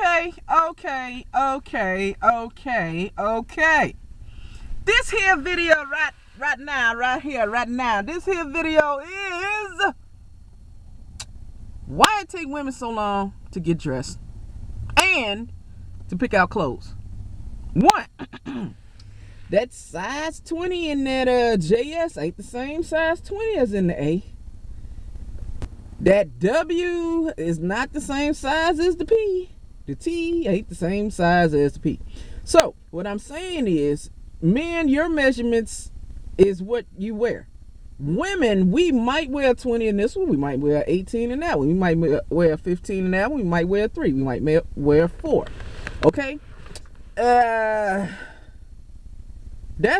Okay. This here video right now. This here video is why it take women so long to get dressed and to pick out clothes. One, that size 20 in that JS ain't the same size 20 as in the A. That W is not the same size as the P. The T ain't the same size as the P. So what I'm saying is, men, your measurements is what you wear. Women, we might wear 20 in this one, we might wear 18 in that one, we might wear 15 in that one, we might wear 3, we might wear 4. Okay? That's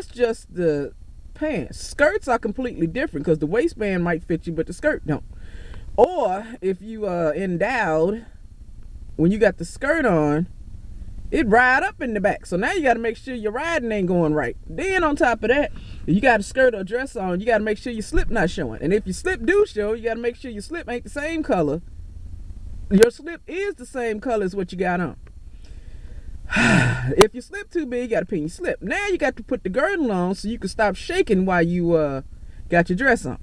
just the pants. Skirts are completely different because the waistband might fit you, but the skirt don't. Or if you are endowed, when you got the skirt on, it ride up in the back. So now you got to make sure your riding ain't going right. Then on top of that, if you got a skirt or dress on, you got to make sure your slip not showing. And if your slip do show, you got to make sure your slip ain't the same color. Your slip is the same color as what you got on. If your slip too big, you got to pin your slip. Now you got to put the girdle on so you can stop shaking while you got your dress on.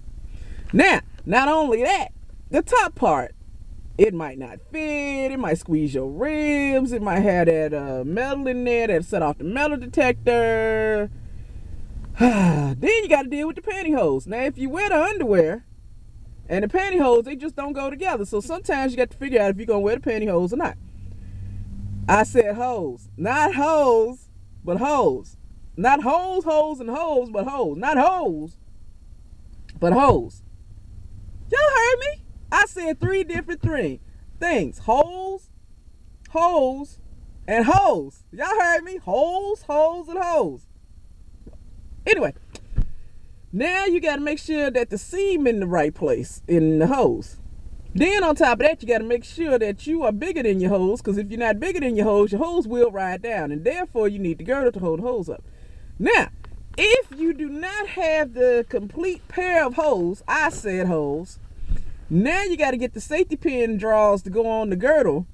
Now, not only that, the top part, it might not fit, it might squeeze your ribs, it might have that metal in there that set off the metal detector. Then you got to deal with the pantyhose. Now if you wear the underwear and the pantyhose, they just don't go together. So sometimes you got to figure out if you're going to wear the pantyhose or not. I said hose, not hose, but hose. Not hose and hose, but hose. Not hose, but hose. Y'all heard me? I said 3 different things. Holes, hose, and hose. Y'all heard me? Holes, and hose. Anyway, now you got to make sure that the seam in the right place in the hose. Then on top of that, you got to make sure that you are bigger than your hose, because if you're not bigger than your hose will ride down, and therefore you need the girdle to hold the hose up. Now, if you do not have the complete pair of hose, I said hose, now you got to get the safety pin draws to go on the girdle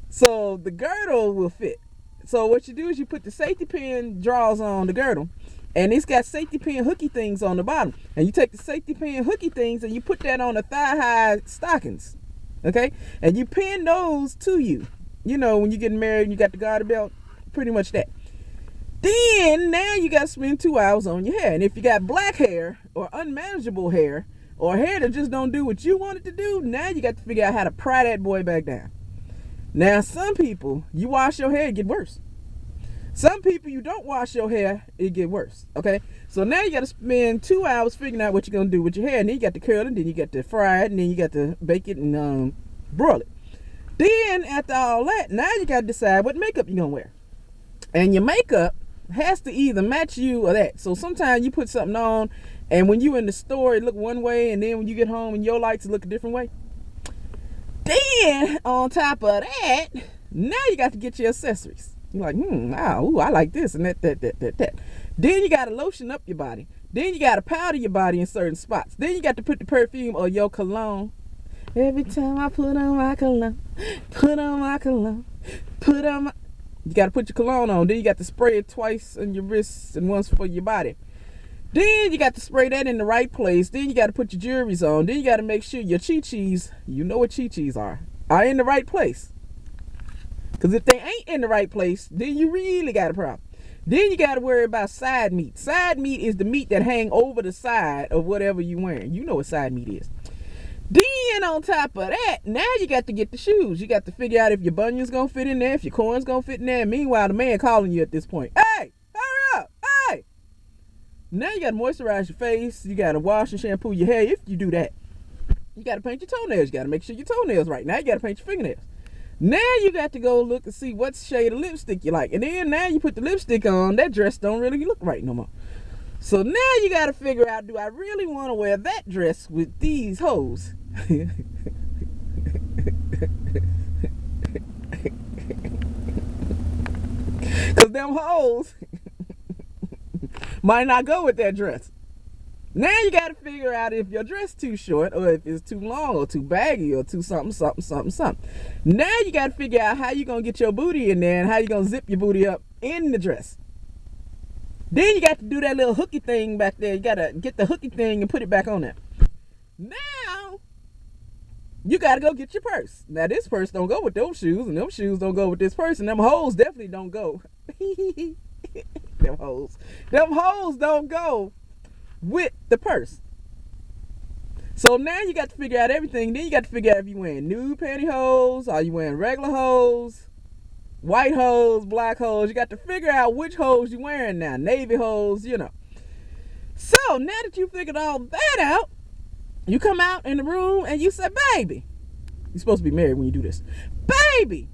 so the girdle will fit. So what you do is you put the safety pin draws on the girdle, and it's got safety pin hooky things on the bottom. And you take the safety pin hooky things and you put that on the thigh-high stockings, okay? And you pin those to you. You know, when you're getting married and you got the garter belt, pretty much that. Then, now you got to spend 2 hours on your hair. And if you got black hair or unmanageable hair, or hair that just don't do what you want it to do, now you got to figure out how to pry that boy back down. Now, some people, you wash your hair, it get worse. Some people, you don't wash your hair, it get worse, okay? So now you got to spend 2 hours figuring out what you're going to do with your hair. And then you got to curl it, then you got to fry it, and then you got to bake it and broil it. Then, after all that, now you got to decide what makeup you're going to wear. And your makeup has to either match you or that. So sometimes you put something on, and when you in the store, it look one way, and then when you get home and your lights look a different way. Then, on top of that, now you got to get your accessories. You're like, I like this and that. Then you got to lotion up your body. Then you got to powder your body in certain spots. Then you got to put the perfume or your cologne. Every time I put on my cologne, you got to put your cologne on. Then you got to spray it twice on your wrists and once for your body. Then you got to spray that in the right place. Then you got to put your jewelries on. Then you got to make sure your chi-chis, you know what chi-chis are in the right place. Because if they ain't in the right place, then you really got a problem. Then you got to worry about side meat. Side meat is the meat that hang over the side of whatever you're wearing. You know what side meat is. Then on top of that, now you got to get the shoes. You got to figure out if your bunion's going to fit in there, if your corn's going to fit in there. Meanwhile, the man calling you at this point. Hey, hurry up. Hey. Now you got to moisturize your face. You got to wash and shampoo your hair if you do that. You got to paint your toenails. You got to make sure your toenails right. Now you got to paint your fingernails. Now you got to go look and see what shade of lipstick you like. And then now you put the lipstick on, that dress don't really look right no more. So now you got to figure out, do I really want to wear that dress with these hoes? Because them hoes might not go with that dress. Now you got to figure out if your dress too short or if it's too long or too baggy or too something. Now you got to figure out how you going to get your booty in there and how you going to zip your booty up in the dress. Then you got to do that little hooky thing back there. You got to get the hooky thing and put it back on there. Now you got to go get your purse. Now this purse don't go with those shoes, and those shoes don't go with this purse, and them hoes definitely don't go. Them hoes don't go with the purse. So now you got to figure out everything. Then you got to figure out if you wearing nude pantyhose, are you wearing regular hose, white hose, black hose. You got to figure out which hose you wearing now. Navy hose, you know. So now that you figured all that out, you come out in the room and you say, baby, you're supposed to be married when you do this. Baby,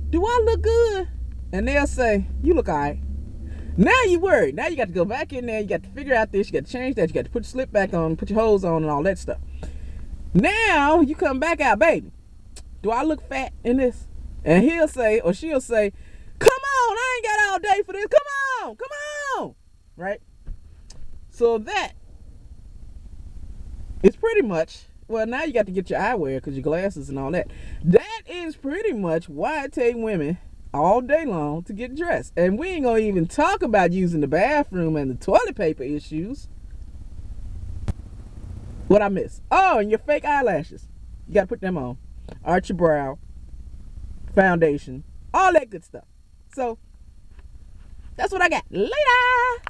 do I look good? And they'll say, you look all right. Now you worried. Now you got to go back in there. You got to figure out this. You got to change that. You got to put your slip back on, put your hose on and all that stuff. Now you come back out, baby, do I look fat in this? And he'll say, or she'll say, come on, I ain't got all day for this. Come on. Right? So that is pretty much, well, now you got to get your eyewear because your glasses and all that. That is pretty much why I take women all day long to get dressed. And we ain't gonna even talk about using the bathroom and the toilet paper issues. What I miss? Oh, and your fake eyelashes. You gotta put them on. Arch your brow, foundation, all that good stuff. So that's what I got. Later.